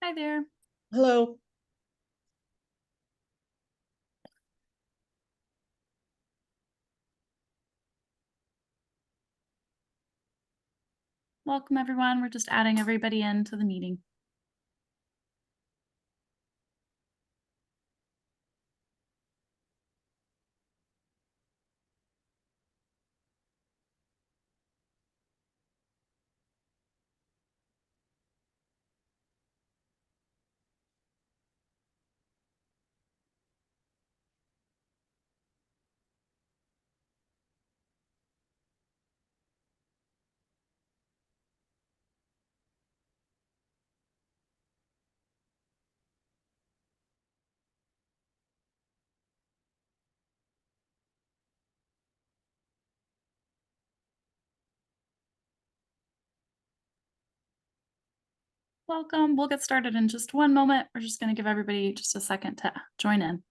Hi there. Hello. Welcome, everyone. We're just adding everybody into the meeting. Welcome. We'll get started in just one moment. We're just going to give everybody just a second to join in.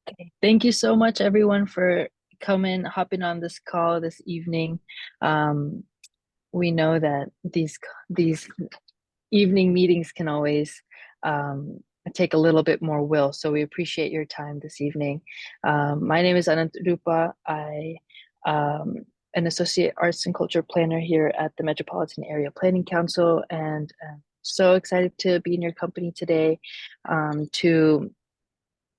Okay. Thank you so much, everyone, for hopping on this call this evening. Um, we know that these evening meetings can always take a little bit more will, so we appreciate your time this evening. My name is Anant Rupa. I an associate arts and culture planner here at the Metropolitan Area Planning Council, and I'm so excited to be in your company today to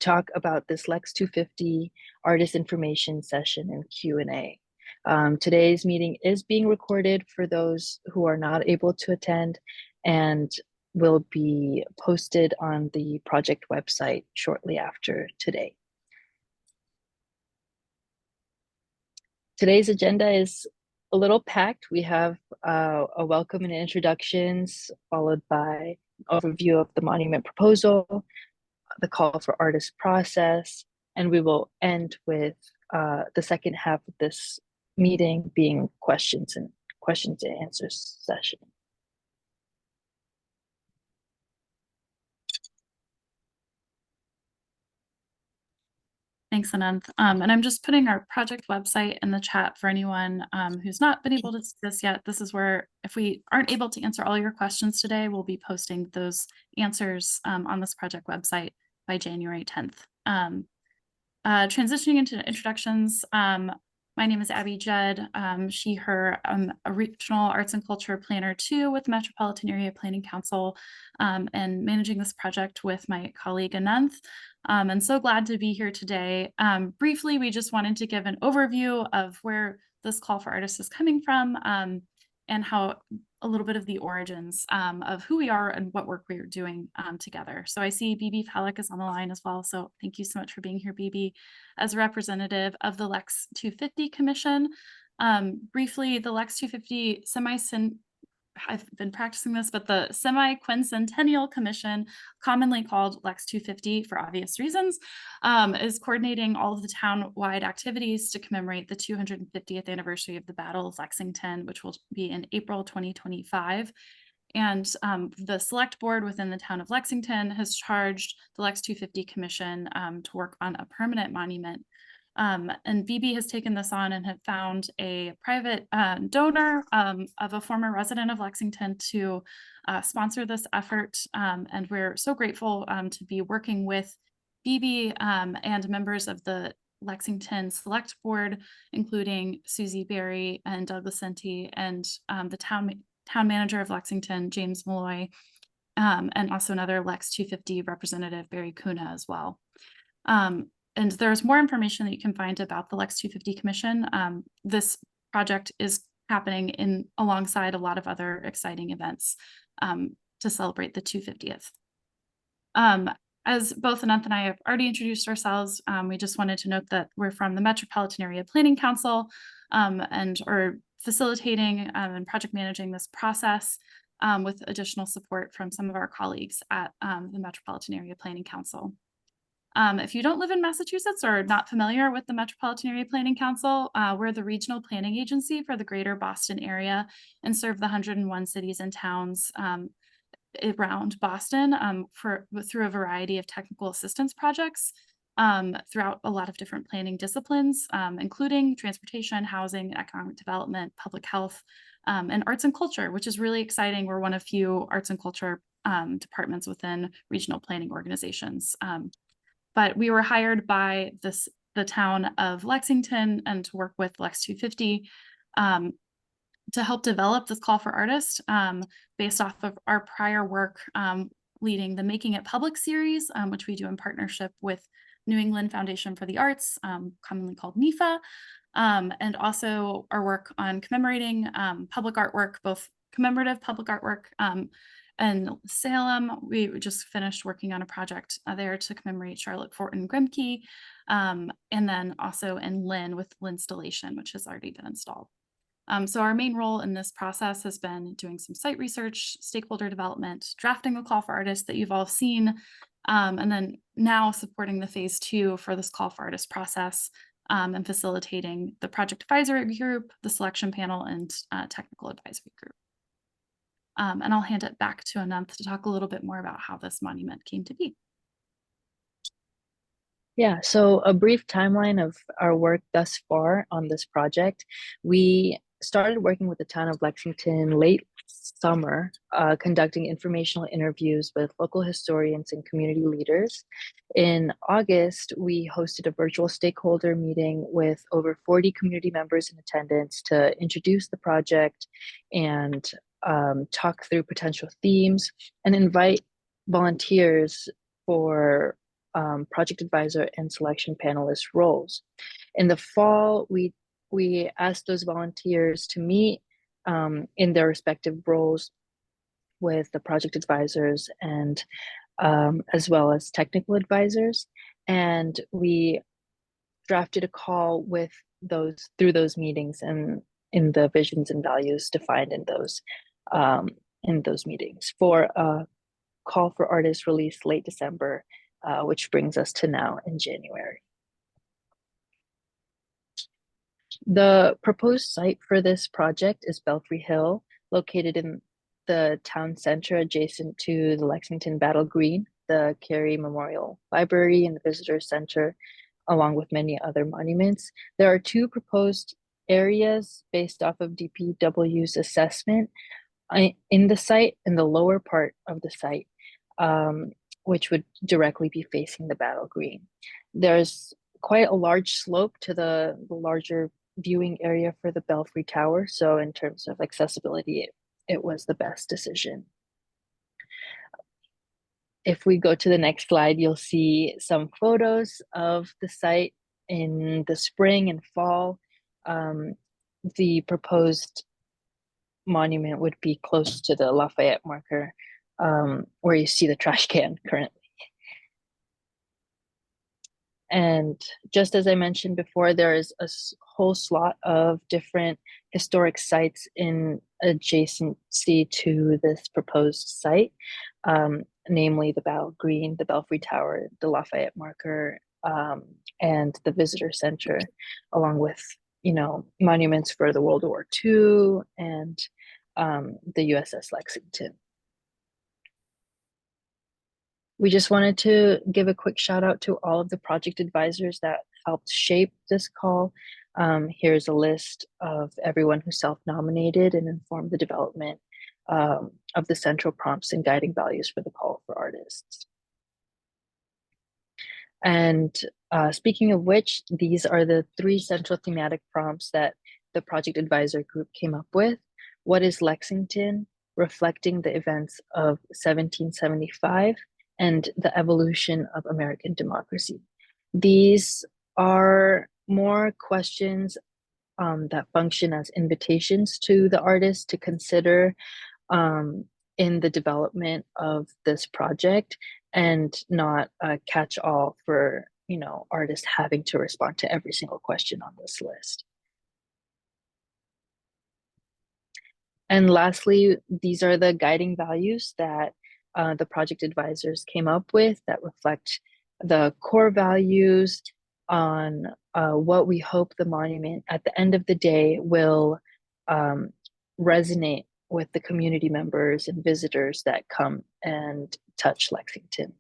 talk about this Lex250 artist information session and Q&A. Today's meeting is being recorded for those who are not able to attend and will be posted on the project website shortly after today. Today's agenda is a little packed. We have a welcome and introductions, followed by an overview of the monument proposal, the call for artist process, and we will end with the second half of this meeting being questions and answers session. Thanks, Ananth. And I'm just putting our project website in the chat for anyone who's not been able to see this yet. This is where, if we aren't able to answer all your questions today, we'll be posting those answers on this project website by January 10th. Transitioning into introductions, my name is Abby Judd, she, her. I'm a regional arts and culture planner too with Metropolitan Area Planning Council, and managing this project with my colleague Ananth. And so glad to be here today. Briefly, we just wanted to give an overview of where this call for artists is coming from, and how a little bit of the origins of who we are and what work we are doing together. So I see BB Fallick is on the line as well. So thank you so much for being here, BB, as a representative of the Lex 250 Commission. Briefly, the Lex 250 I've been practicing this, but the Semi-Quincentennial Commission, commonly called Lex 250 for obvious reasons, is coordinating all of the town-wide activities to commemorate the 250th anniversary of the Battle of Lexington, which will be in April 2025. And the select board within the town of Lexington has charged the Lex 250 Commission to work on a permanent monument. And BB has taken this on and have found a private donor of a former resident of Lexington to sponsor this effort. And we're so grateful to be working with BB and members of the Lexington Select Board, including Susie Berry and Doug Vicente, and the town manager of Lexington, James Malloy, and also another Lex 250 representative, Barry Kuna, as well. And there's more information that you can find about the Lex 250 Commission. This project is happening alongside a lot of other exciting events. to celebrate the 250th. As both Ananth and I have already introduced ourselves, we just wanted to note that we're from the Metropolitan Area Planning Council and are facilitating and project managing this process with additional support from some of our colleagues at the Metropolitan Area Planning Council. If you don't live in Massachusetts or are not familiar with the Metropolitan Area Planning Council, we're the regional planning agency for the greater Boston area and serve the 101 cities and towns around Boston through a variety of technical assistance projects throughout a lot of different planning disciplines, including transportation, housing, economic development, public health, and arts and culture, which is really exciting. We're one of few arts and culture departments within regional planning organizations. But we were hired by the town of Lexington and to work with Lex250 to help develop this call for artists based off of our prior work leading the Making It Public series, which we do in partnership with New England Foundation for the Arts, commonly called NEFA, and also our work on commemorating public artwork, both commemorative public artwork and Salem. We just finished working on a project there to commemorate Charlotte Fort and Grimke, and then also in Lynn with Linstallation, which has already been installed. So our main role in this process has been doing some site research, stakeholder development, drafting the call for artists that you've all seen, and then now supporting the phase 2 for this call for artists process and facilitating the project advisory group, the selection panel, and technical advisory group. And I'll hand it back to Ananth to talk a little bit more about how this monument came to be. Yeah, so a brief timeline of our work thus far on this project. We started working with the town of Lexington late summer, conducting informational interviews with local historians and community leaders. In August, we hosted a virtual stakeholder meeting with over 40 community members in attendance to introduce the project and talk through potential themes and invite volunteers for project advisor and selection panelist roles. In the fall, we asked those volunteers to meet in their respective roles with the project advisors and as well as technical advisors. And we drafted a call with those through those meetings and in the visions and values defined in those meetings for a call for artists released late December, which brings us to now in January. The proposed site for this project is Belfry Hill, located in the town center adjacent to the Lexington Battle Green, the Carey Memorial Library, and the Visitor Center, along with many other monuments. There are 2 proposed areas based off of DPW's assessment in the site, in the lower part of the site, which would directly be facing the Battle Green. There's quite a large slope to the larger viewing area for the Belfry Tower. So in terms of accessibility, it was the best decision. If we go to the next slide, you'll see some photos of the site in the spring and fall. The proposed monument would be close to the Lafayette marker, where you see the trash can currently. And just as I mentioned before, there is a whole slot of different historic sites in adjacency to this proposed site, namely the Battle Green, the Belfry Tower, the Lafayette marker, and the Visitor Center, along with, monuments for the World War II and the USS Lexington. We just wanted to give a quick shout out to all of the project advisors that helped shape this call. Here's a list of everyone who self-nominated and informed the development of the central prompts and guiding values for the call for artists. And speaking of which, these are the 3 central thematic prompts that the project advisor group came up with. What is Lexington? Reflecting the events of 1775 and the evolution of American democracy. These are more questions that function as invitations to the artist to consider in the development of this project and not a catch-all for, artists having to respond to every single question on this list. And lastly, these are the guiding values that the project advisors came up with that reflect the core values on what we hope the monument at the end of the day will resonate with the community members and visitors that come and touch Lexington.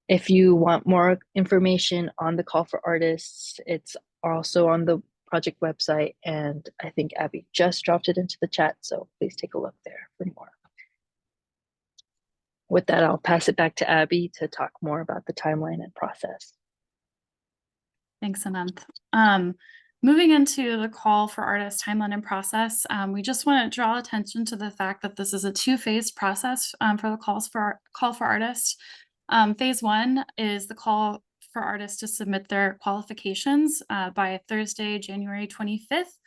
If you want more information on the call for artists, it's also on the project website, and I think Abby just dropped it into the chat, so please take a look there for more. With that, I'll pass it back to Abby to talk more about the timeline and process. Thanks, Ananth. Moving into the call for artists timeline and process, we just want to draw attention to the fact that this is a two-phase process for the call for artists. Phase one is the call for artists to submit their qualifications by Thursday, January 25th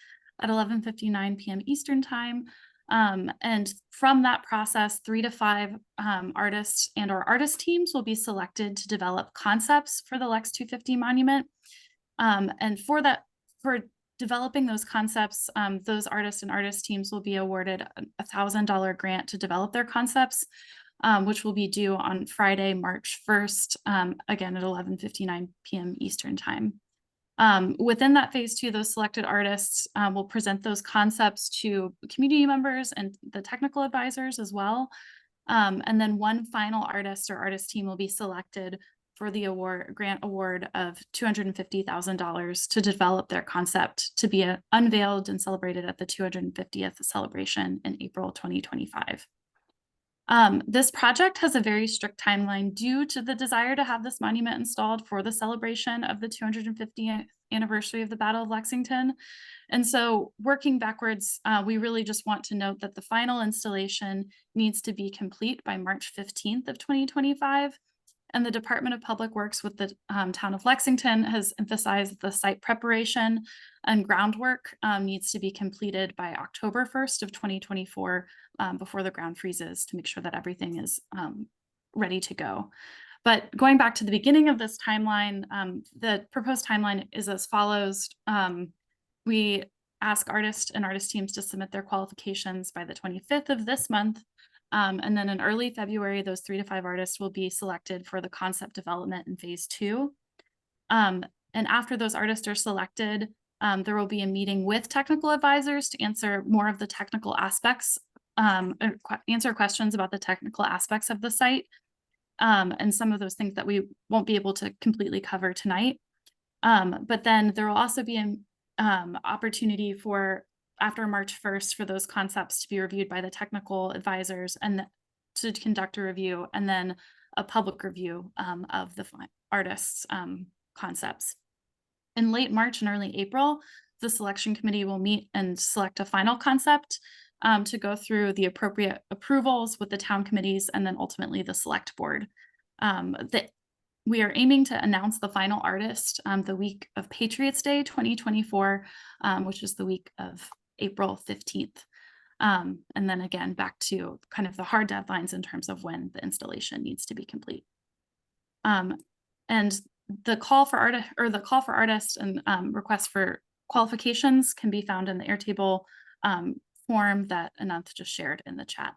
at 11:59 p.m. Eastern Time. And from that process, 3 to 5 artists and or artist teams will be selected to develop concepts for the Lex250 monument. And for developing those concepts, those artists and artist teams will be awarded a $1,000 grant to develop their concepts, which will be due on Friday, March 1st, again at 11:59 p.m. Eastern Time. Within that phase two, those selected artists will present those concepts to community members and the technical advisors as well. And then one final artist or artist team will be selected for the grant award of $250,000 to develop their concept to be unveiled and celebrated at the 250th celebration in April 2025. This project has a very strict timeline due to the desire to have this monument installed for the celebration of the 250th anniversary of the Battle of Lexington. And so working backwards, we really just want to note that the final installation needs to be complete by March 15th of 2025. And the Department of Public Works with the town of Lexington has emphasized that the site preparation and groundwork needs to be completed by October 1st of 2024 before the ground freezes to make sure that everything is ready to go. But going back to the beginning of this timeline, the proposed timeline is as follows. We ask artists and artist teams to submit their qualifications by the 25th of this month. And then in early February, those 3 to 5 artists will be selected for the concept development in phase two. And after those artists are selected, there will be a meeting with technical advisors to answer more of the technical aspects, answer questions about the technical aspects of the site, and some of those things that we won't be able to completely cover tonight. But then there will also be an opportunity for after March 1st for those concepts to be reviewed by the technical advisors and to conduct a review and then a public review of the artists' concepts. In late March and early April, the selection committee will meet and select a final concept to go through the appropriate approvals with the town committees and then ultimately the select board. We are aiming to announce the final artist the week of Patriots Day 2024, which is the week of April 15th. And then again, back to kind of the hard deadlines in terms of when the installation needs to be complete. And the call for artists and requests for qualifications can be found in the Airtable form that Ananth just shared in the chat.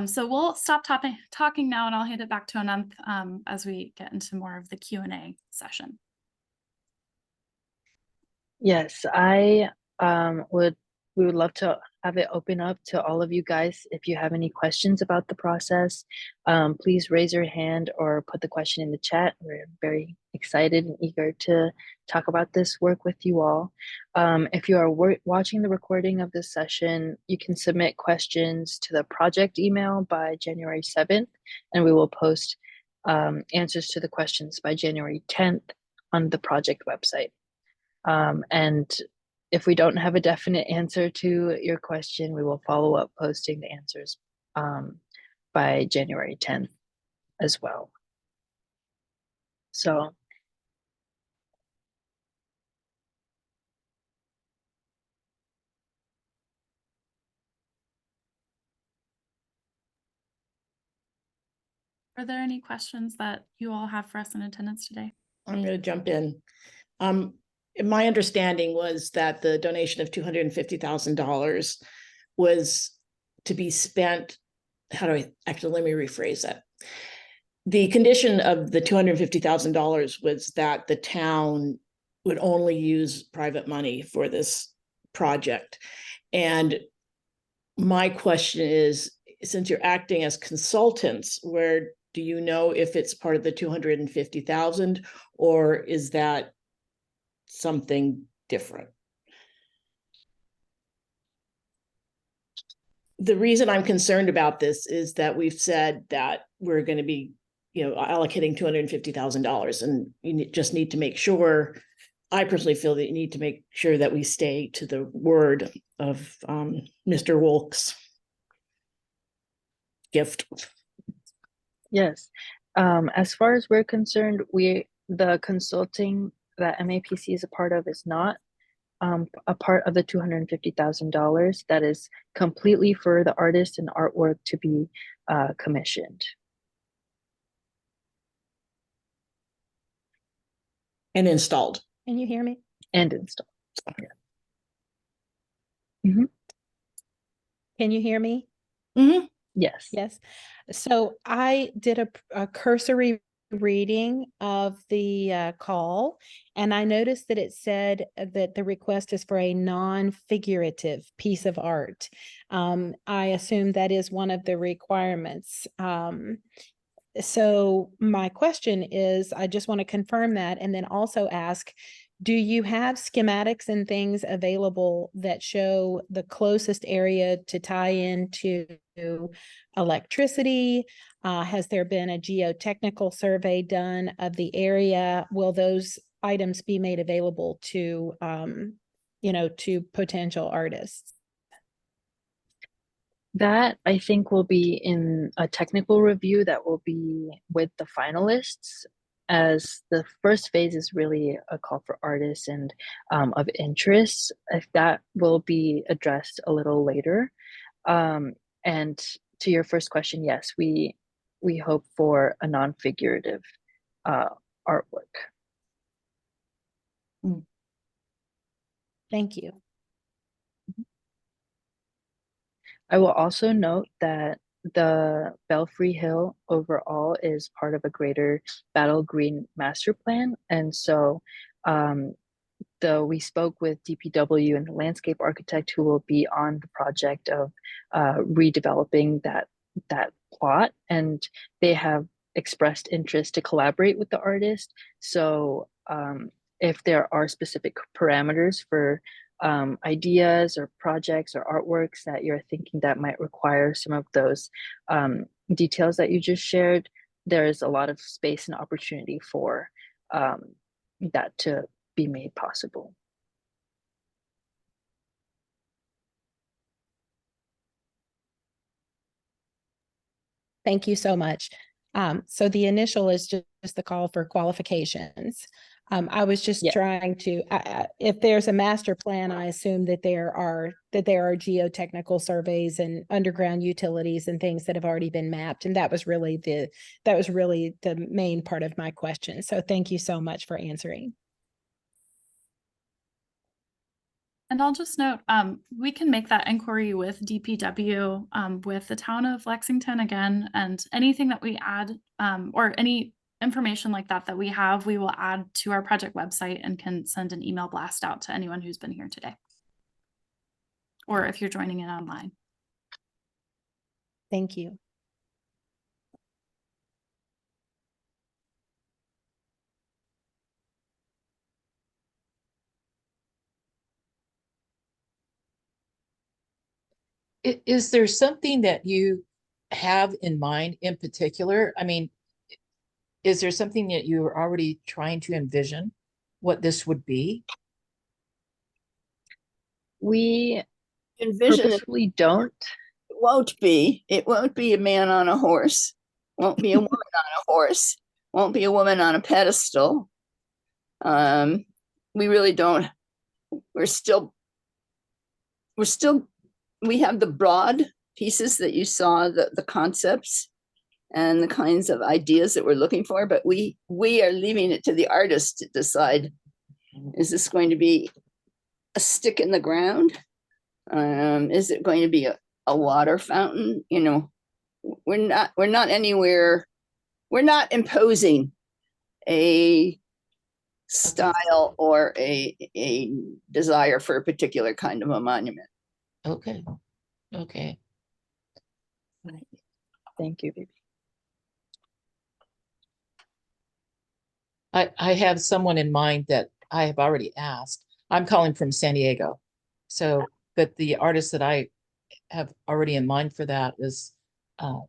So we'll stop talking now and I'll hand it back to Ananth as we get into more of the Q&A session. Yes, we would love to have it open up to all of you guys. If you have any questions about the process, please raise your hand or put the question in the chat. We're very excited and eager to talk about this work with you all. If you are watching the recording of this session, you can submit questions to the project email by January 7th, and we will post answers to the questions by January 10th on the project website. And if we don't have a definite answer to your question, we will follow up posting the answers by January 10th as well. So Are there any questions that you all have for us in attendance today? I'm going to jump in. My understanding was that the donation of $250,000 was to be spent. Let me rephrase that. The condition of the $250,000 was that the town would only use private money for this project. And my question is, since you're acting as consultants, where do you know if it's part of the 250,000 or is that something different? The reason I'm concerned about this is that we've said that we're going to be, allocating $250,000, and you just need to make sure. I personally feel that you need to make sure that we stay to the word of Mr. Wolk's gift. Yes. As far as we're concerned, the consulting that MAPC is a part of is not a part of the $250,000. That is completely for the artist and artwork to be commissioned. And installed. Can you hear me? And installed. Yeah. Can you hear me? Mm-hmm. Yes. Yes. So I did a cursory reading of the call, and I noticed that it said that the request is for a non-figurative piece of art. I assume that is one of the requirements. So my question is, I just want to confirm that, and then also ask, do you have schematics and things available that show the closest area to tie into electricity? Has there been a geotechnical survey done of the area? Will those items be made available to, to potential artists? That I think will be in a technical review that will be with the finalists, as the first phase is really a call for artists and of interest. If that will be addressed a little later. And to your first question, yes, we hope for a non-figurative artwork. Thank you. I will also note that the Belfry Hill overall is part of a greater Battle Green master plan. And so we spoke with DPW and the landscape architect who will be on the project of redeveloping that plot. And they have expressed interest to collaborate with the artist. So if there are specific parameters for ideas or projects or artworks that you're thinking that might require some of those details that you just shared, there is a lot of space and opportunity for that to be made possible. Thank you so much. So the initial is just the call for qualifications. I was just trying to, if there's a master plan, I assume that there are geotechnical surveys and underground utilities and things that have already been mapped. And that was really the main part of my question. So thank you so much for answering. And I'll just note, we can make that inquiry with DPW, with the town of Lexington again, and anything that we add, or any information like that we have, we will add to our project website and can send an email blast out to anyone who's been here today. Or if you're joining in online. Thank you. Is there something that you have in mind in particular? I mean, is there something that you're already trying to envision what this would be? We envision purposefully don't. It won't be a man on a horse. Won't be a woman on a horse. Won't be a woman on a pedestal. We really don't. We have the broad pieces that you saw, the concepts, and the kinds of ideas that we're looking for, but we are leaving it to the artist to decide, is this going to be a stick in the ground? Is it going to be a water fountain? You know, we're not anywhere, we're not imposing a style or a desire for a particular kind of a monument. Okay, okay. Thank you, baby. I have someone in mind that I have already asked. I'm calling from San Diego. So, but the artist that I have already in mind for that is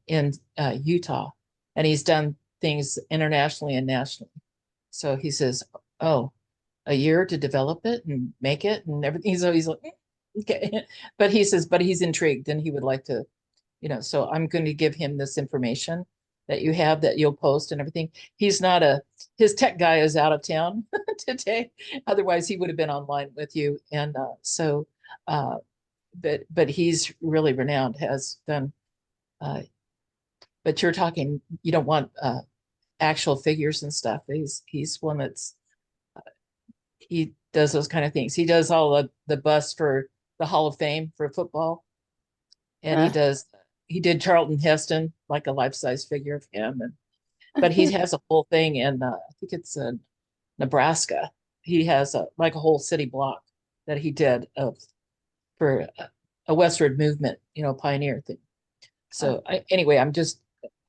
in Utah, and he's done things internationally and nationally. So he says, oh, a year to develop it and make it and everything. So he's like, okay. But he says, but he's intrigued and he would like to, you know, so I'm going to give him this information that you have that you'll post and everything. He's not his tech guy is out of town today. Otherwise he would have been online with you. And but he's really renowned, has done, but you're talking, you don't want actual figures and stuff. He's one that's, he does those kind of things. He does all the bust for the Hall of Fame for football. And he did Charlton Heston, like a life-size figure of him. And but he has a whole thing in I think it's Nebraska. He has like a whole city block that he did for a westward movement, you know, pioneer thing. So anyway,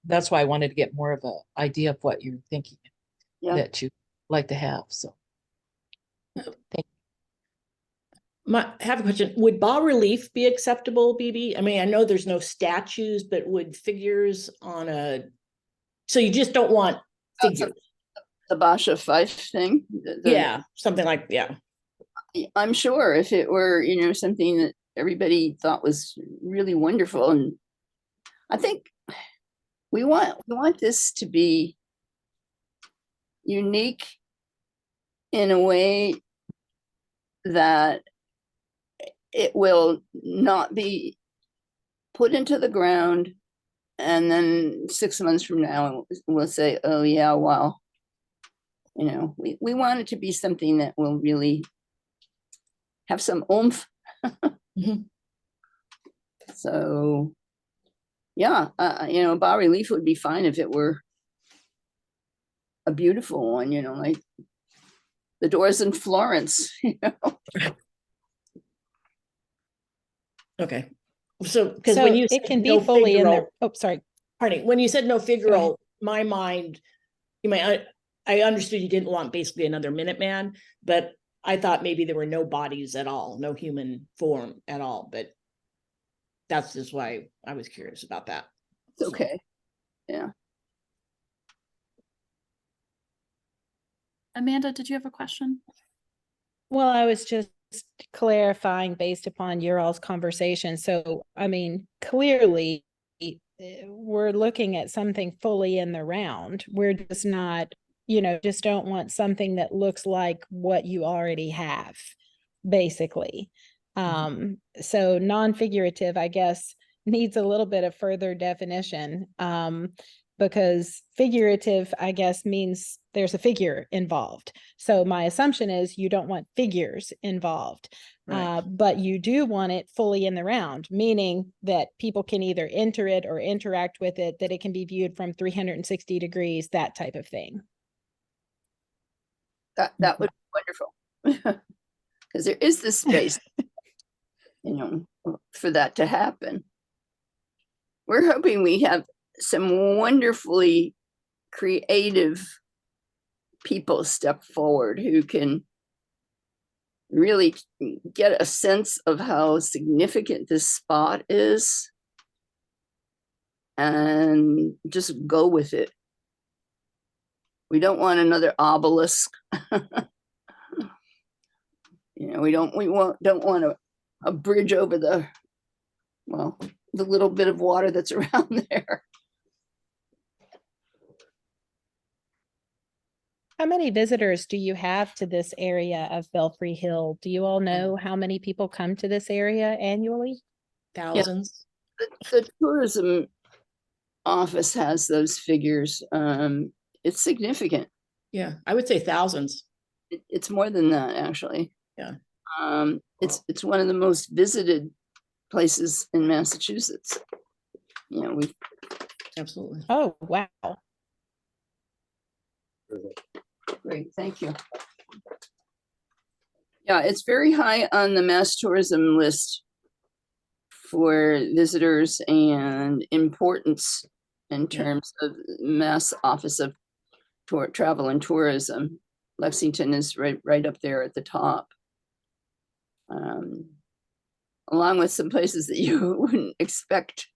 that's why I wanted to get more of an idea of what you're thinking that you'd like to have. So I have a question. Would bas relief be acceptable, BB? I mean, I know there's no statues, but would figures on so you just don't want figures? The Basha Fife thing? Yeah, something like, yeah. I'm sure if it were, you know, something that everybody thought was really wonderful. And I think we want this to be unique in a way that it will not be put into the ground and then 6 months from now we'll say, oh yeah, well, you know, we want it to be something that will really have some oomph. Mm-hmm. So yeah, you know, bas relief would be fine if it were a beautiful one, you know, like the doors in Florence, you know. Okay. So, because when you it can be no fully in figural, there. Oh, sorry. pardon, when you said no figural, my mind, you may, I understood you didn't want basically another Minuteman, but I thought maybe there were no bodies at all, no human form at all, but that's just why I was curious about that. It's okay. Yeah. Amanda, did you have a question? Well, I was just clarifying based upon your all's conversation. So, I mean, clearly we're looking at something fully in the round. We're just not, you know, just don't want something that looks like what you already have, basically. So non-figurative, I guess, needs a little bit of further definition. Because figurative, I guess, means there's a figure involved. So my assumption is you don't want figures involved, Right. but you do want it fully in the round, meaning that people can either enter it or interact with it, that it can be viewed from 360 degrees, that type of thing. That would be wonderful. Because there is the space, you know, for that to happen. We're hoping we have some wonderfully creative people step forward who can really get a sense of how significant this spot is and just go with it. We don't want another obelisk. You know, we don't want a bridge over the little bit of water that's around there. How many visitors do you have to this area of Belfry Hill? Do you all know how many people come to this area annually? Thousands. The tourism office has those figures. It's significant. Yeah, I would say thousands. It's more than that, actually. Yeah. It's one of the most visited places in Massachusetts. You know, we Absolutely. Oh, wow. great, thank you. Yeah, it's very high on the mass tourism list for visitors and importance in terms of Mass Office of Travel and Tourism. Lexington is right up there at the top. Along with some places that you wouldn't expect.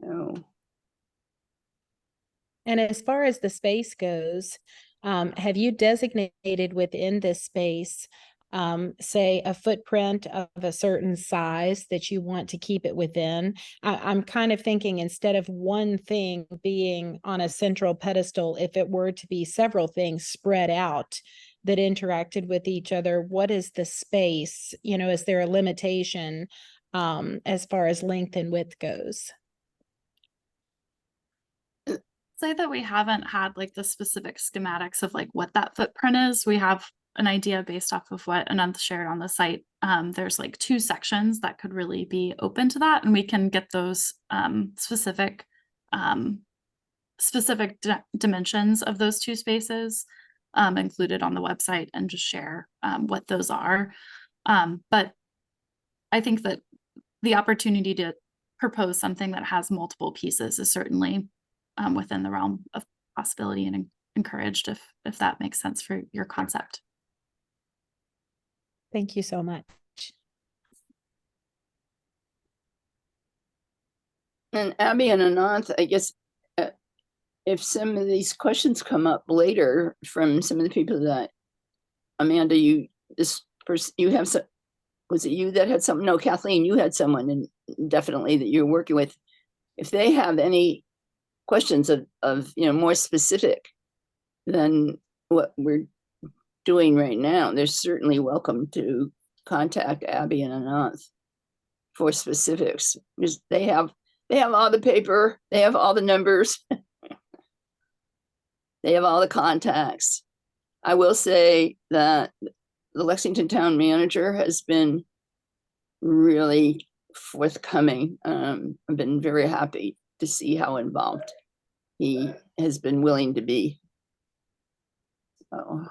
Oh, And as far as the space goes, have you designated within this space, say, a footprint of a certain size that you want to keep it within? I'm kind of thinking, instead of one thing being on a central pedestal, if it were to be several things spread out that interacted with each other, what is the space? You know, is there a limitation as far as length and width goes? Say that we haven't had like the specific schematics of like what that footprint is. We have an idea based off of what Ananth shared on the site. There's like 2 sections that could really be open to that, and we can get those specific dimensions of those 2 spaces included on the website and just share what those are. But I think that the opportunity to propose something that has multiple pieces is certainly within the realm of possibility and encouraged if that makes sense for your concept. Thank you so much. and Abby and Ananth, I guess, if some of these questions come up later from some of the people that, Amanda, you have some, was it you that had something? No, Kathleen, you had someone, and definitely that you're working with. If they have any questions of more specific than what we're doing right now, they're certainly welcome to contact Abby and Ananth for specifics, because they have all the paper, they have all the numbers, they have all the contacts. I will say that the Lexington town manager has been really forthcoming. I've been very happy to see how involved he has been willing to be. So,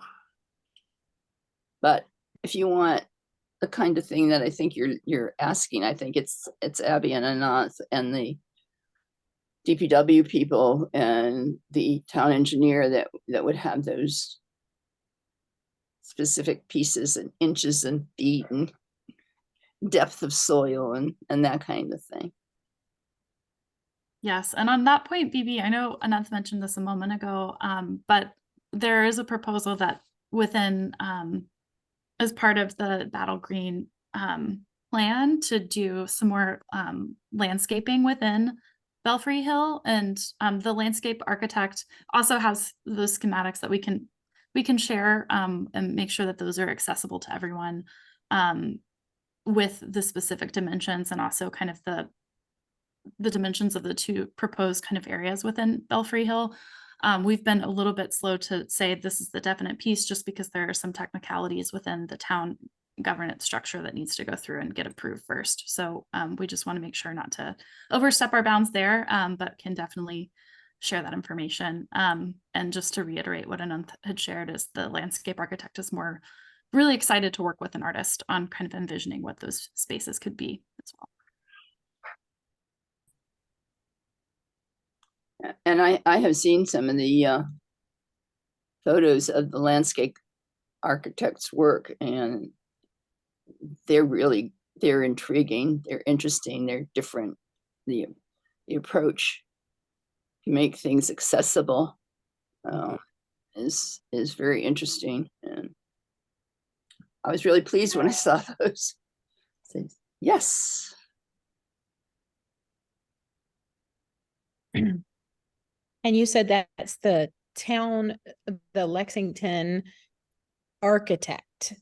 but if you want the kind of thing that I think you're asking, I think it's Abby and Ananth and the DPW people and the town engineer that would have those specific pieces and inches and feet and depth of soil and that kind of thing. Yes, and on that point, BB, I know Ananth mentioned this a moment ago, but there is a proposal that within, as part of the Battle Green plan, to do some more landscaping within Belfry Hill, and the landscape architect also has those schematics that we can share and make sure that those are accessible to everyone with the specific dimensions, and also kind of the dimensions of the 2 proposed kind of areas within Belfry Hill. We've been a little bit slow to say this is the definite piece, just because there are some technicalities within the town governance structure that needs to go through and get approved first. So we just want to make sure not to overstep our bounds there, but can definitely share that information. And just to reiterate what Ananth had shared, is the landscape architect is really excited to work with an artist on kind of envisioning what those spaces could be as well. And I have seen some of the photos of the landscape architect's work, and they're intriguing, they're interesting, they're different. The approach to make things accessible is very interesting, and I was really pleased when I saw those. Said, yes. And you said that's the town, the Lexington architect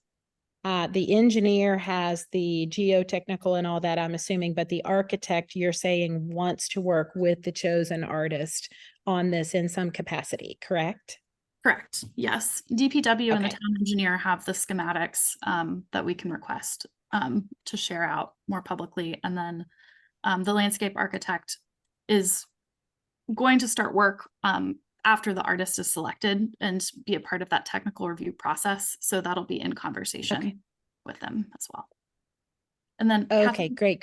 The engineer has the geotechnical and all that, I'm assuming, but the architect, you're saying, wants to work with the chosen artist on this in some capacity, correct? Correct, yes. DPW and the Okay. town engineer have the schematics that we can request to share out more publicly. And then the landscape architect is going to start work after the artist is selected and be a part of that technical review process. So that'll be in conversation with them as well. And then Okay, great.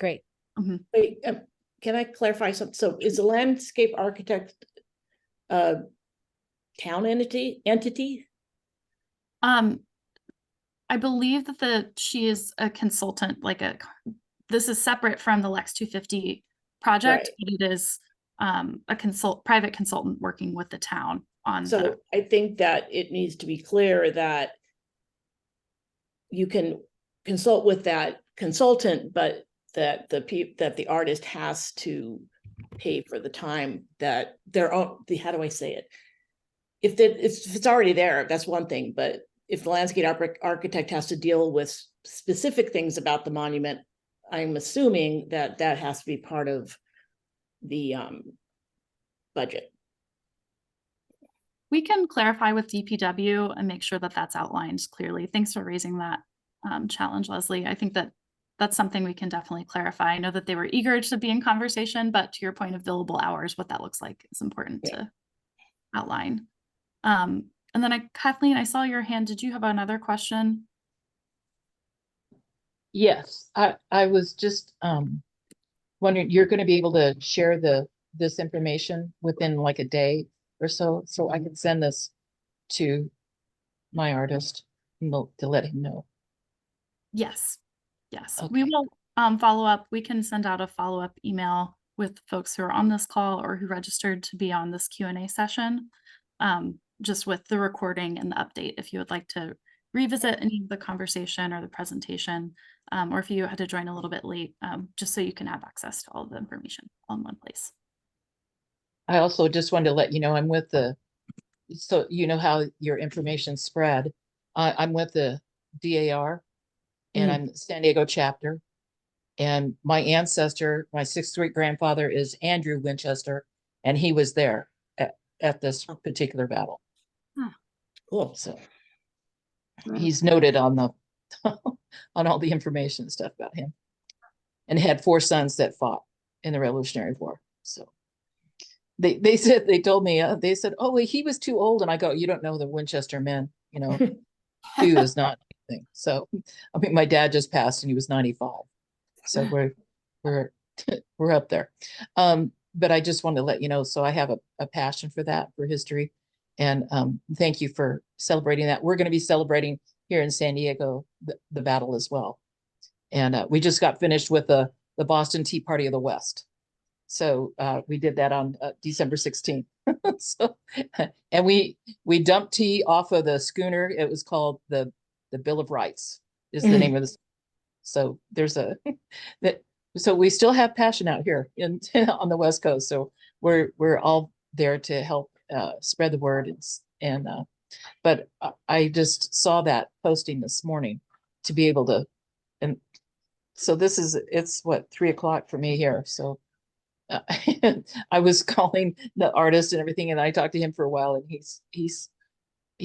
Mhm. Wait, can I clarify something? So is the landscape architect town entity? I believe that she is a consultant, this is separate from the Lex250 project, Right. but it is a private consultant working with the town on So I think that it needs to be clear that you can consult with that consultant, but that the artist has to pay for the time that they're on how do I say it? If it's already there, that's one thing, but if the landscape architect has to deal with specific things about the monument, I'm assuming that has to be part of the budget. We can clarify with DPW and make sure that that's outlined clearly. Thanks for raising that challenge, Leslie. I think that that's something we can definitely clarify. I know that they were eager to be in conversation, but to your point of billable hours, what that looks like is important to outline. And then Kathleen, I saw your hand. Did you have another question? Yes, I was just wondering, you're going to be able to share this information within like a day or so I can send this to my artist to let him know. Yes. Yes. Okay. We will follow up. We can send out a follow-up email with folks who are on this call or who registered to be on this Q&A session, just with the recording and the update if you would like to revisit any of the conversation or the presentation, or if you had to join a little bit late, just so you can have access to all of the information all in one place. I also just wanted to let you know I'm with so you know how your information spread. I'm with the DAR and I'm San Diego chapter. And my ancestor, my 6th great grandfather is Andrew Winchester, and he was there at this particular battle. Cool. So he's noted on the on all the information and stuff about him, and had 4 sons that fought in the Revolutionary War. So they told me they said, oh wait, he was too old, and I go, you don't know the Winchester men, 2 is not anything. So I mean, my dad just passed and he was 95, so we're we're up there. But I just wanted to let you know, so I have a passion for that, for history, and thank you for celebrating that. We're going to be celebrating here in San Diego the battle as well, and we just got finished with the Boston Tea Party of the West. So we did that on December 16th. So, and we dumped tea off of the schooner. It was called the Bill of Rights is the name of the. So there's so we still have passion out here on the West Coast. So we're all there to help spread the word and but I just saw that posting this morning to be able to, and so it's what, 3 o'clock for me here. So I was calling the artist and everything, and I talked to him for a while, and he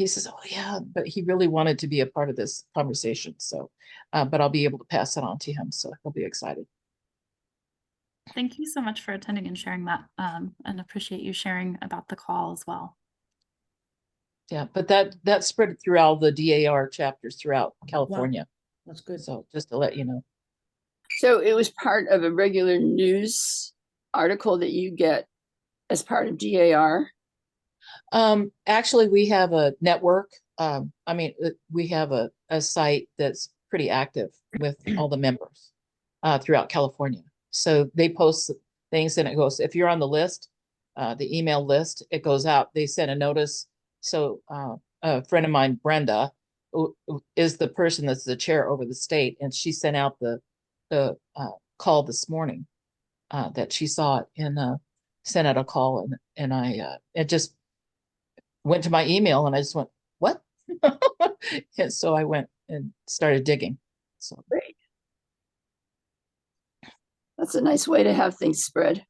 says, oh yeah, but he really wanted to be a part of this conversation. So, but I'll be able to pass it on to him. So he'll be excited. Thank you so much for attending and sharing that, and appreciate you sharing about the call as well. Yeah, but that spread throughout the DAR chapters throughout California. Wow. That's good. So just to let you know. So it was part of a regular news article that you get as part of DAR? Actually, we have a network. We have a site that's pretty active with all the members throughout California. So they post things, and it goes, if you're on the list, the email list, it goes out. They send a notice. So a friend of mine, Brenda, who is the person that's the chair over the state, and she sent out the call this morning that she saw it, and sent out a call, and I it just went to my email, and I just went, what? And so I went, and started digging. So Great. That's a nice way to have things spread.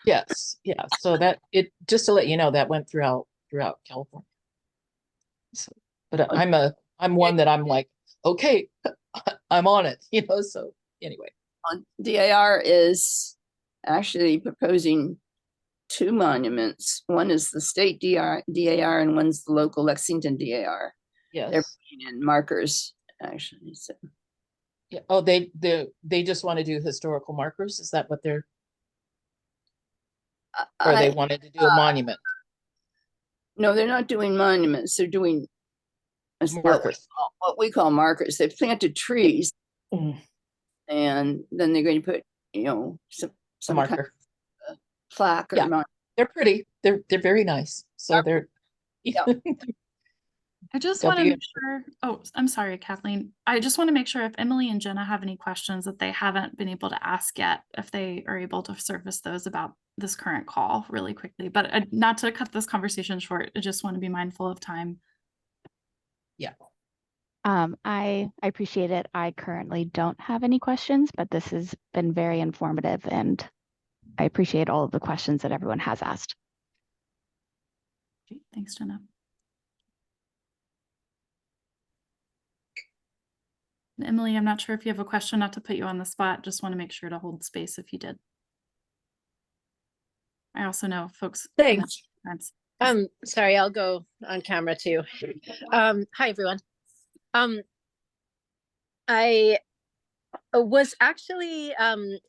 yes, yeah. So that it just to let you know that went throughout California. So, but I'm one that I'm like, okay, I'm on it, you know. So anyway, DAR is actually proposing 2 monuments. One is the state DAR, and one's the local Lexington DAR. They're yes. putting in markers actually. So Yeah. Oh, they just want to do historical markers. Is that what they're, or they wanted to do a monument? no, they're not doing monuments. They're doing Markers. what we call markers. They've planted trees, Mm. and then they're going to put, some kind Marker. of plaque or Yeah. They're pretty. They're very nice. So they're Yeah. I just They'll want to be- make sure, oh, I'm sorry, Kathleen. I just want to make sure if Emily and Jenna have any questions that they haven't been able to ask yet, if they are able to surface those about this current call really quickly. But not to cut this conversation short, I just want to be mindful of time. I appreciate it. I currently don't have any questions, but this has been very informative, and I appreciate all of the questions that everyone has asked. Okay, thanks, Jenna. And Emily, I'm not sure if you have a question, not to put you on the spot, just want to make sure to hold space if you did. I also know folks. Thanks. Sorry, I'll go on camera too. Hi, everyone. I was actually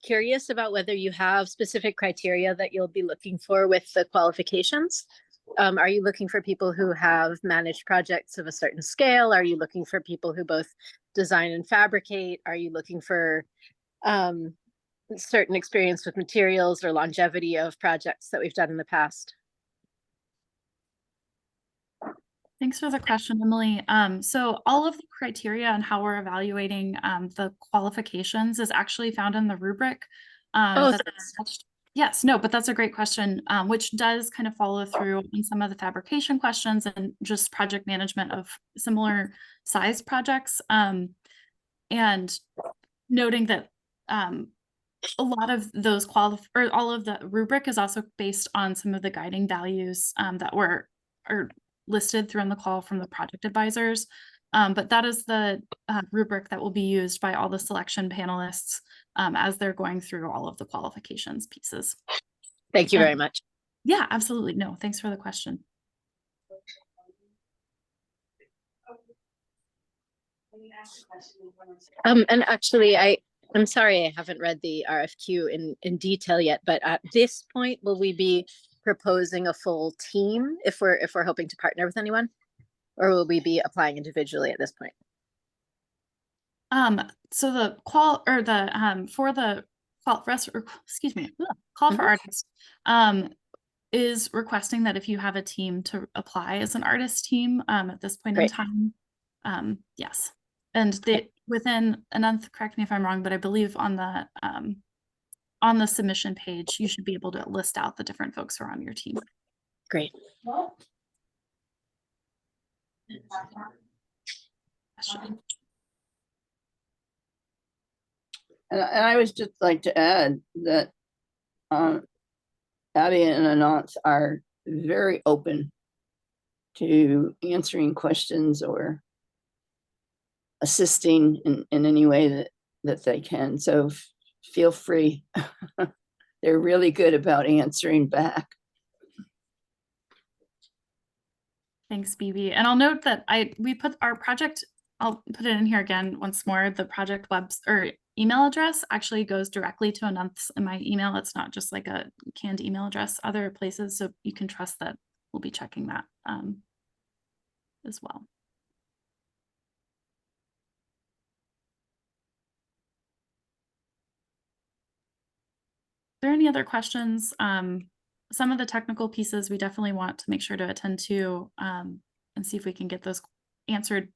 curious about whether you have specific criteria that you'll be looking for with the qualifications. Are you looking for people who have managed projects of a certain scale? Are you looking for people who both design and fabricate? Are you looking for certain experience with materials or longevity of projects that we've done in the past? Thanks for the question, Emily. So all of the criteria and how we're evaluating the qualifications is actually found in the rubric. That's attached. Yes, no, but that's a great question, which does kind of follow through on some of the fabrication questions and just project management of similar size projects. And noting that a lot of those all of the rubric is also based on some of the guiding values that are listed through in the call from the project advisors. But that is the rubric that will be used by all the selection panelists as they're going through all of the qualifications pieces. Thank you very much. Yeah, absolutely. No, thanks for the question. And actually, I'm sorry I haven't read the RFQ in detail yet, but at this point, will we be proposing a full team if we're hoping to partner with anyone, or will we be applying individually at this point? So the call for the call for artists is requesting that if you have a team to apply as an artist team at this point in time. Yes. And within, and correct me if I'm wrong, but I believe on the submission page, you should be able to list out the different folks who are on your team. Great. And I would just like to add that Abby and Anant are very open to answering questions or assisting in any way that they can. So feel free. They're really good about answering back. Thanks, BB. And I'll note that we put our project, I'll put it in here again once more, the project email address actually goes directly to Anant's in my email. It's not just like a canned email address other places, so you can trust that we'll be checking that as well. Are there any other questions? Some of the technical pieces we definitely want to make sure to attend to and see if we can get those answered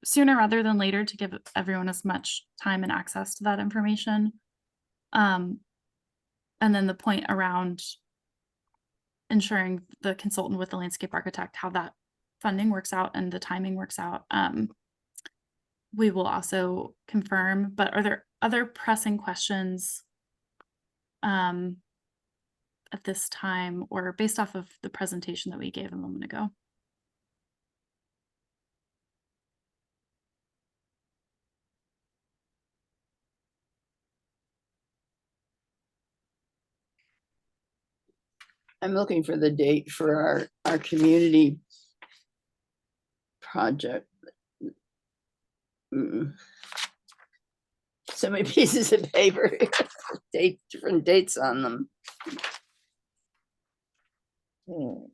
sooner rather than later to give everyone as much time and access to that information. And then the point around ensuring the consultant with the landscape architect, how that funding works out and the timing works out. we will also confirm. But are there other pressing questions at this time, or based off of the presentation that we gave a moment ago? I'm looking for the date for our community project. So many pieces of paper, different dates on them. There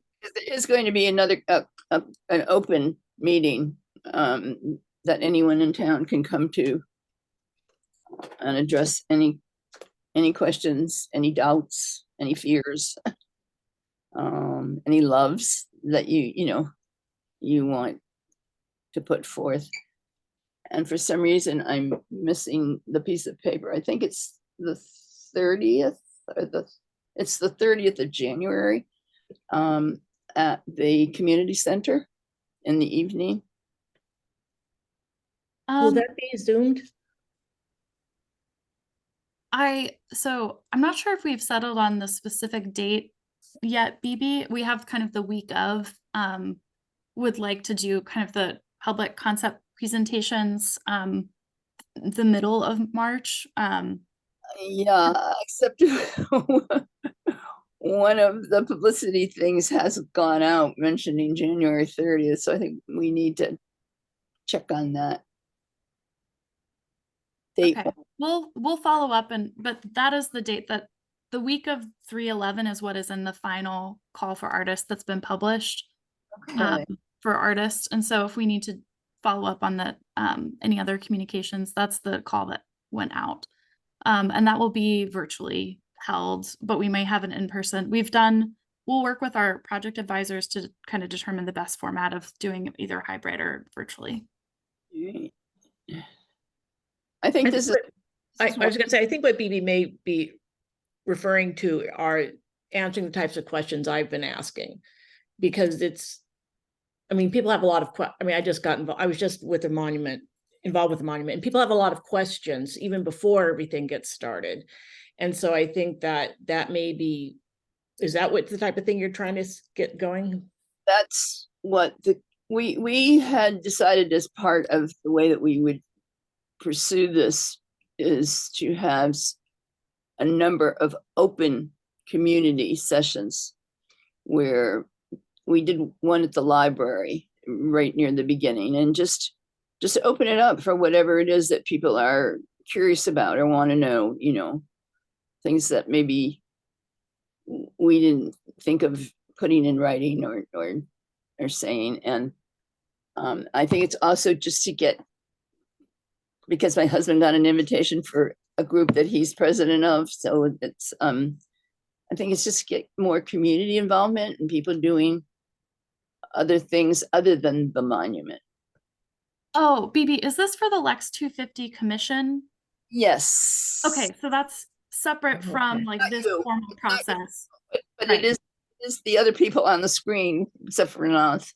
is going to be another an open meeting that anyone in town can come to and address any questions, any doubts, any fears, any loves that you want to put forth. And for some reason, I'm missing the piece of paper. I think it's the 30th, or it's the 30th of January at the community center in the evening. Will that be zoomed? So I'm not sure if we've settled on the specific date yet, BB. We have kind of the week of, would like to do kind of the public concept presentations the middle of March. Yeah, except one of the publicity things has gone out mentioning January 30th. So I think we need to check on that date. Okay, we'll follow up, but that is the date that the week of 3/11 is what is in the final call for artists that's been published. Okay. For artists. And so if we need to follow up on that, any other communications, that's the call that went out. And that will be virtually held, but we may have an in-person. We'll work with our project advisors to kind of determine the best format of doing either hybrid or virtually. I think this is. I was gonna say, I think what BB may be referring to are answering the types of questions I've been asking, because people have a lot of I just got involved. I was just involved with the monument, and people have a lot of questions even before everything gets started. And so I think that may be, is that what the type of thing you're trying to get going? That's what we had decided as part of the way that we would pursue this is to have a number of open community sessions, where we did one at the library right near the beginning, and just open it up for whatever it is that people are curious about or want to know, things that maybe we didn't think of putting in writing or saying. And I think it's also just to get, because my husband got an invitation for a group that he's president of. So it's, I think it's just get more community involvement and people doing other things other than the monument. Oh, BB, is this for the Lex250 commission? Yes. Okay, so that's separate from like Not this you. formal process. But Right. it is the other people on the screen, except for us.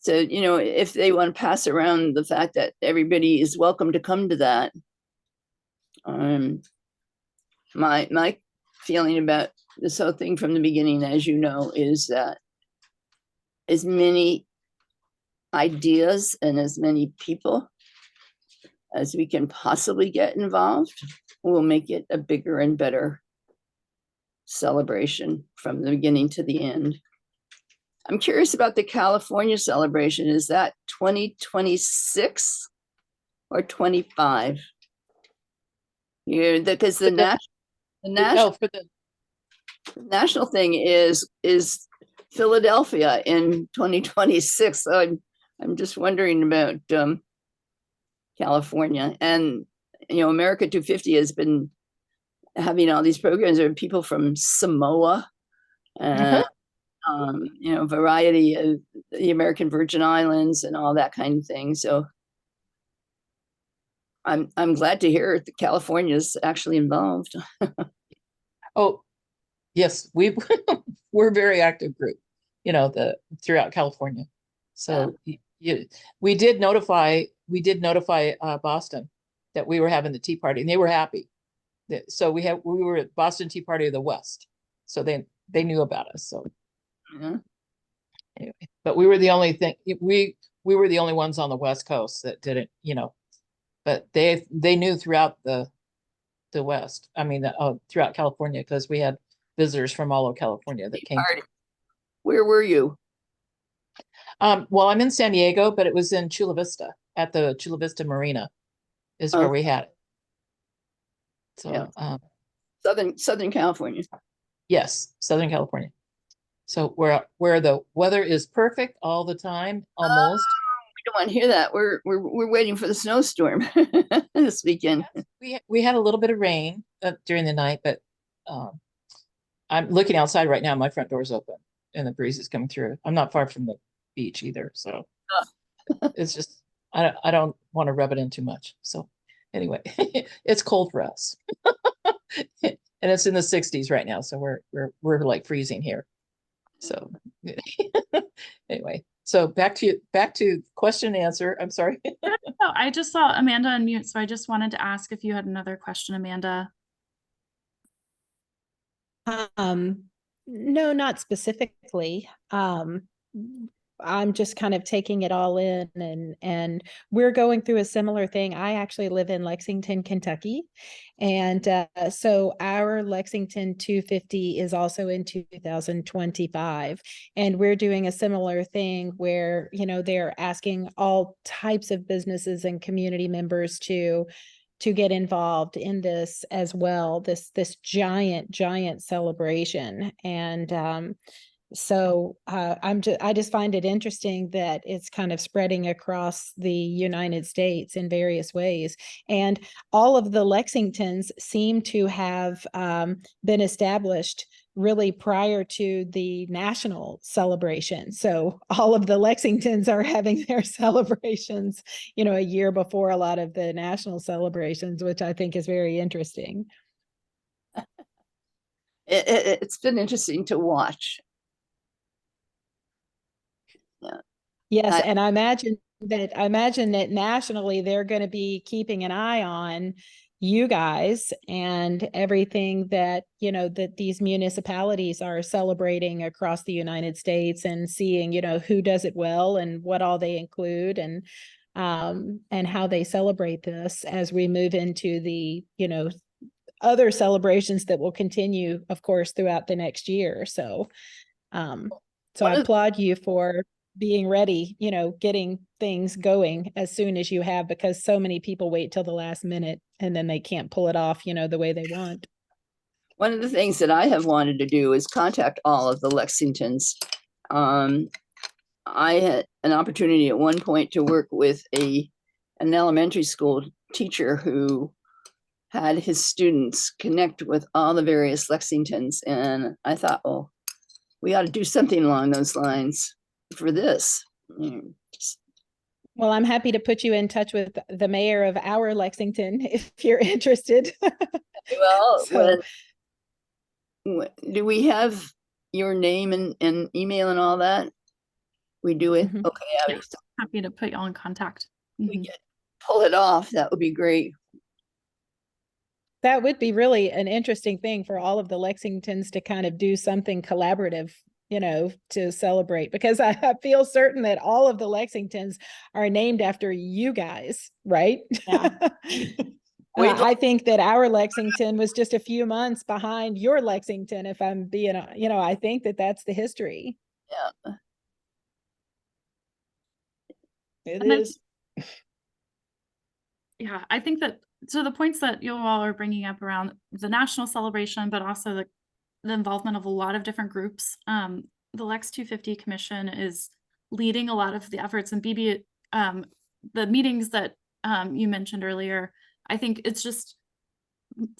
So, if they want to pass around the fact that everybody is welcome to come to that. My feeling about this whole thing from the beginning, as you know, is that as many ideas and as many people as we can possibly get involved will make it a bigger and better celebration from the beginning to the end. I'm curious about the California celebration. Is that 2026 or 25? Yeah, because the national thing is Philadelphia in 2026. So I'm just wondering about California. And America 250 has been having all these programs. There are people from Samoa, variety of the American Virgin Islands and all that kind of thing. So I'm glad to hear that California is actually involved. Oh, yes, we're a very active group, throughout California. So we did notify Boston that we were having the tea party, and they were happy. So we were at Boston Tea Party of the West, so they knew about us. So Yeah. anyway, but we were the only thing, we were the only ones on the West Coast that didn't, but they knew throughout the West. I mean, throughout California, because we had visitors from all of California that came. Party. Where were you? Well, I'm in San Diego, but it was in Chula Vista, at the Chula Vista Marina is where we had it. So, Yeah. Southern California. Yes, Southern California. So where the weather is perfect all the time, almost. We don't want to hear that. We're waiting for the snowstorm this weekend. We had a little bit of rain during the night, but I'm looking outside right now. My front door's open and the breeze is coming through. I'm not far from the beach either, so it's just I don't want to rub it in too much. So anyway, it's cold for us, and it's in the 60s right now, so we're like freezing here. So anyway, so back to question and answer. I'm sorry. No, I just saw Amanda unmute, so I just wanted to ask if you had another question, Amanda. No, not specifically. I'm just kind of taking it all in, and we're going through a similar thing. I actually live in Lexington, Kentucky. And so our Lex250 is also in 2025. And we're doing a similar thing where, they're asking all types of businesses and community members to get involved in this as well, this giant celebration. And so I just find it interesting that it's kind of spreading across the United States in various ways. And all of the Lexingtons seem to have been established really prior to the national celebration. So all of the Lexingtons are having their celebrations, a year before a lot of the national celebrations, which I think is very interesting. It's been interesting to watch. Yeah. Yes, and I imagine that nationally they're going to be keeping an eye on you guys and everything that, that these municipalities are celebrating across the United States, and seeing, who does it well and what all they include, and how they celebrate this as we move into the, other celebrations that will continue, of course, throughout the next year. So I applaud you for being ready, getting things going as soon as you have, because so many people wait till the last minute and then they can't pull it off, the way they want. One of the things that I have wanted to do is contact all of the Lexingtons. I had an opportunity at one point to work with an elementary school teacher who had his students connect with all the various Lexingtons. And I thought, well, we ought to do something along those lines for this. Well, I'm happy to put you in touch with the mayor of our Lexington if you're interested. Well, do we have your name and email and all that? We do it? Mm-hmm. Okay, Abby. Yes, happy to put you all in contact. We could pull it off. That would be great. That would be really an interesting thing for all of the Lexingtons to kind of do something collaborative, to celebrate, because I feel certain that all of the Lexingtons are named after you guys, right? Yeah. I think that our Lexington was just a few months behind your Lexington, if I'm being, I think that that's the history. Yeah. It And is. Yeah, I think that, so the points that you all are bringing up around the national celebration, but also the involvement of a lot of different groups. The Lex250 Commission is leading a lot of the efforts, and BB, the meetings that you mentioned earlier, I think it's just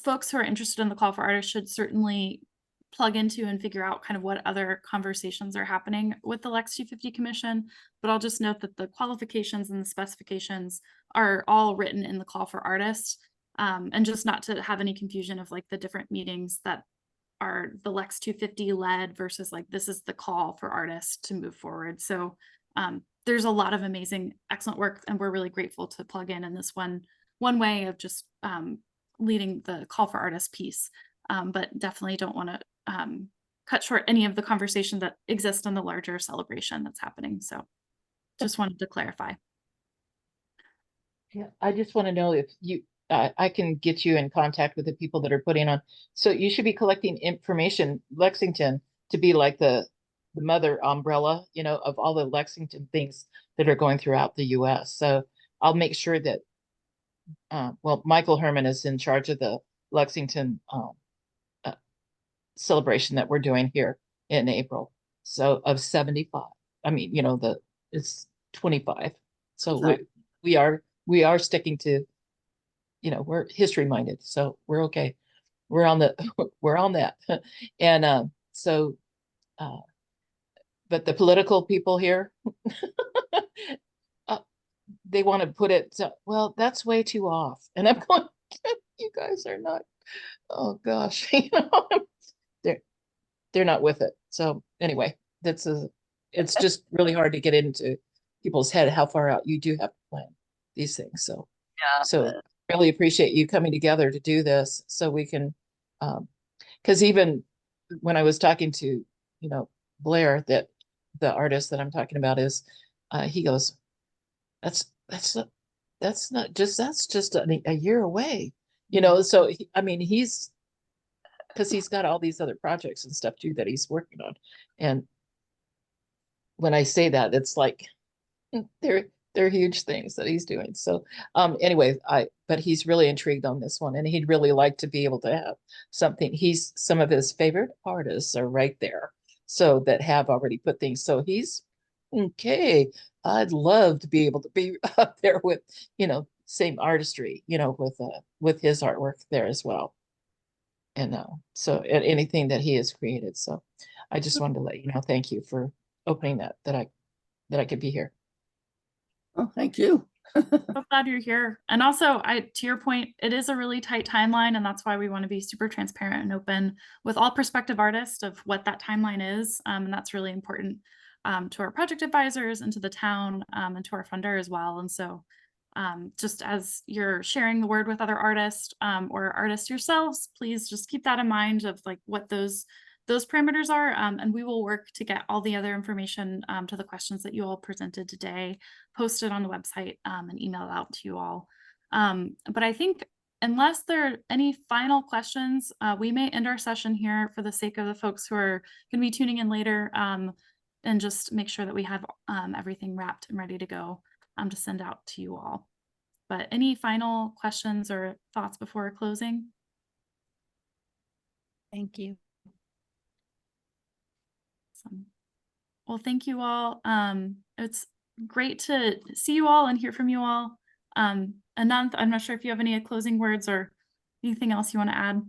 folks who are interested in the call for artists should certainly plug into and figure out kind of what other conversations are happening with the Lex250 Commission. But I'll just note that the qualifications and the specifications are all written in the call for artists, and just not to have any confusion of like the different meetings that are the Lex250 led versus like this is the call for artists to move forward. So there's a lot of amazing, excellent work, and we're really grateful to plug in this one way of just leading the call for artists piece. But definitely don't want to cut short any of the conversation that exists in the larger celebration that's happening. So just wanted to clarify. Yeah, I just want to know if you, I can get you in contact with the people that are putting on. So you should be collecting information, Lexington, to be like the mother umbrella, you know, of all the Lexington things that are going throughout the US. So I'll make sure that, well, Michael Herman is in charge of the Lexington celebration that we're doing here in April. So of 75. I mean, you know, it's 25. So we are sticking to, you know, we're history minded, so we're okay. We're on the we're on that. And so but the political people here they want to put it, well, that's way too off. And I'm going, you guys are not, oh gosh, you know, they're not with it. So anyway, it's just really hard to get into people's head how far out you do have to plan these things. So Yeah. really appreciate you coming together to do this so we can, because even when I was talking to, you know, Blair, that the artist that I'm talking about is, he goes, that's just a year away, you know. So I mean, because he's got all these other projects and stuff too that he's working on. And when I say that, it's like they're huge things that he's doing. So anyway, but he's really intrigued on this one, and he'd really like to be able to have something. Some of his favorite artists are right there, so that have already put things. So he's okay. I'd love to be able to be up there with, you know, same artistry, you know, with his artwork there as well. And so anything that he has created. So I just wanted to let you know, thank you for opening that I could be here. Oh, thank you. So glad you're here. And also, to your point, it is a really tight timeline, and that's why we want to be super transparent and open with all prospective artists of what that timeline is. And that's really important to our project advisors and to the town and to our funder as well. And so just as you're sharing the word with other artists or artists yourselves, please just keep that in mind of like what those parameters are, and we will work to get all the other information to the questions that you all presented today posted on the website and emailed out to you all. But I think unless there are any final questions, we may end our session here for the sake of the folks who are going to be tuning in later, and just make sure that we have everything wrapped and ready to go to send out to you all. But any final questions or thoughts before closing? Thank you. Awesome. Well, thank you all. It's great to see you all and hear from you all. Ananth, I'm not sure if you have any closing words or anything else you want to add.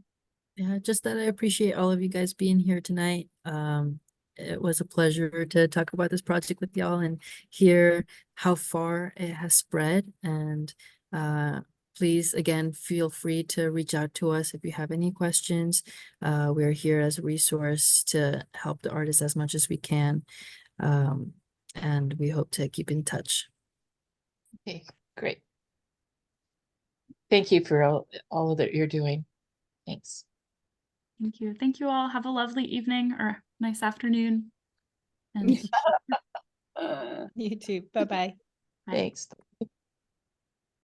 Yeah, just that I appreciate all of you guys being here tonight. It was a pleasure to talk about this project with y'all and hear how far it has spread. And please, again, feel free to reach out to us if you have any questions. We're here as a resource to help the artists as much as we can. And we hope to keep in touch. Okay, great. Thank you for all that you're doing. Thanks. Thank you. Thank you all. Have a lovely evening or nice afternoon. And You too. Bye-bye. bye. Thanks.